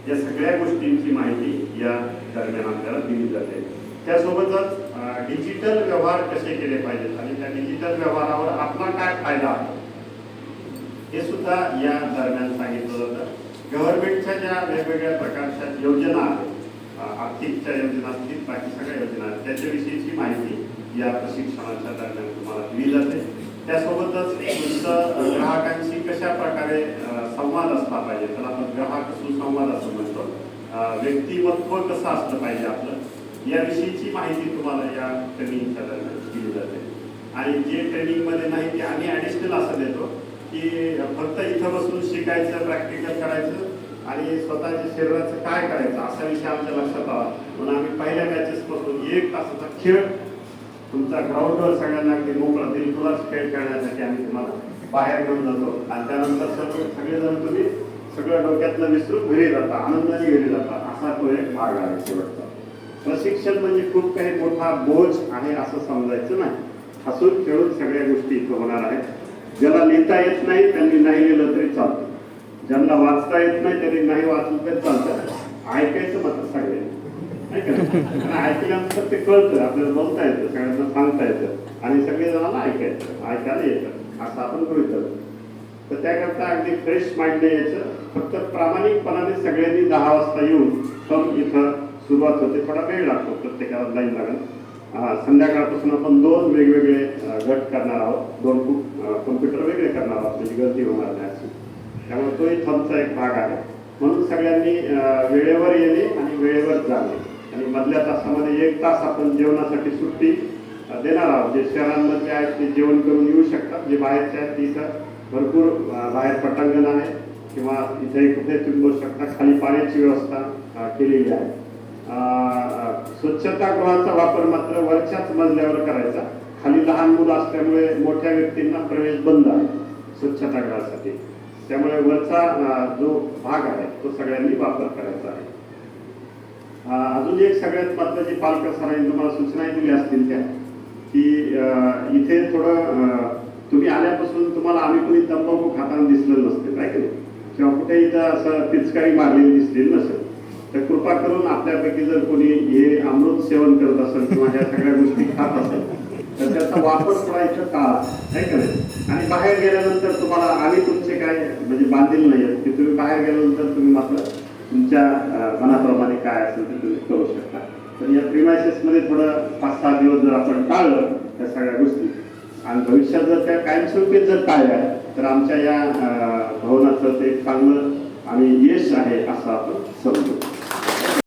या सगळ्या गोष्टींची माहिती या दरम्यान आपल्याला दिली जाते। त्यासोबतच डिजिटल व्यवहार कसे केले पाहिजेत आणि त्या डिजिटल व्यवहारावर आपला काय फायदा आहे हे सुद्धा या दरम्यान सांगितलं जातं। गव्हर्नमेंटच्या ज्या वेगवेगळ्या प्रकारच्या योजना आहेत, आर्थिकच्या योजना असतील, बाकी सगळ्या योजना आहेत, त्याच्याविषयीची माहिती या प्रशिक्षणाच्या दरम्यान तुम्हाला दिली जाते। त्यासोबतच तुमचं ग्राहकांशी कशा प्रकारे संवाद असला पाहिजे, त्याला आपण ग्राहक सुसंवाद असं म्हणतो, व्यक्तिमत्व कसं असलं पाहिजे आपलं, याविषयीची माहिती तुम्हाला या ट्रेनिंगच्या दरम्यान दिली जाते। आणि जे ट्रेनिंगमध्ये नाही ते आम्ही ॲडिशनल असं देतो की फक्त इथं बसून शिकायचं, प्रॅक्टिकल करायचं आणि स्वतःच्या शरीराचं काय करायचं असा विषय आमच्या लक्षात आला, म्हणून आम्ही पहिल्या बॅचेसपासून 1 तासाचा खेळ तुमचा ग्राउंडवर सगळ्यांना अगदी मोकळा दिलखुलास खेळ खेळण्यासाठी आम्ही तुम्हाला बाहेर घेऊन जातो आणि त्यानंतर सगळेजण तुम्ही सगळं डोक्यातलं विसरून घरी जाता, आनंदाने घरी जाता, असा तो एक भाग आहे शेवटचा। प्रशिक्षण म्हणजे खूप काही मोठा बोज आहे असं समजायचं नाही, हसून खेळून सगळ्या गोष्टी इथं होणार आहेत। ज्याला लिहिता येत नाही त्यांनी नाही लिहिलं तरी चालतं, ज्यांना वाचता येत नाही त्यांनी नाही वाचलं तरी चालतं, ऐकायचं मात्र सगळे नाही का, ऐकल्यानंतर ते कळतं, आपल्याला बोलता येतं, सगळ्यांना सांगता येतं आणि सगळे जणांना ऐकायला येतं असं आपण गृहीत धरतो। तर त्याकरता अगदी फ्रेश माइंडने यायचं, फक्त प्रामाणिकपणाने सगळ्यांनी 10 वाजता येऊन पण इथं सुरुवात होते, थोडा वेळ लागतो, प्रत्येकाला लाईन लागेल। संध्याकाळपासून आपण 2 वेगवेगळे गट करणार आहोत, 2 कॉम्प्युटर वेगळे करणार आहोत, म्हणजे गर्दी होणार नाही अशी, त्यामुळे तोही थमचा एक भाग आहे। म्हणून सगळ्यांनी वेळेवर येणे आणि वेळेवर जाणे आणि मधल्या तासामध्ये 1 तास आपण जेवणासाठी सुट्टी देणार आहोत। जे शहरांमध्ये आहेत ते जेवण करून येऊ शकतात, जे बाहेरचे आहेत तिथं भरपूर बाहेर पटांगण आहे किंवा इथे कुठे तुम्ही बसू शकता, खाली पाण्याची व्यवस्था केलेली आहे। स्वच्छतागृहाचा वापर मात्र वरच्याच मजल्यावर करायचा, खाली लहान मुलं असल्यामुळे मोठ्या व्यक्तींना प्रवेश बंद आहे स्वच्छतागृहासाठी, त्यामुळे वरचा जो भाग आहे तो सगळ्यांनी वापर करायचा आहे। अजून एक सगळ्यात महत्त्वाची पालक सरांनी तुम्हाला सूचनाही दिल्या असतील त्या की इथे थोडं तुम्ही आल्यापासून तुम्हाला आम्ही कोणी तंबाखू खाताना दिसलं नसते काय की किंवा कुठे इथं असं पिचकारी मारलेली दिसलेली नसेल, तर कृपा करून आपल्यापैकी जर कोणी हे अमृत सेवन करत असेल किंवा ह्या सगळ्या गोष्टी खात असेल तर त्याचा वापर करायचं टाळा आहे का नाही। आणि बाहेर गेल्यानंतर तुम्हाला आम्ही तुमचे काय म्हणजे बांधील नाही आहेत की तुम्ही बाहेर गेल्यानंतर तुम्ही मात्र तुमच्या मनाप्रमाणे काय असेल ते तुम्ही करू शकता। तर या प्रिमायसेसमध्ये थोडं 5-6 दिवस जर आपण टाळलं त्या सगळ्या गोष्टी आणि भविष्यात जर त्या कायमस्वरूपी जर टाळल्या तर आमच्या या भवनाचं ते चांगलं आणि यश आहे असं आपण समजू।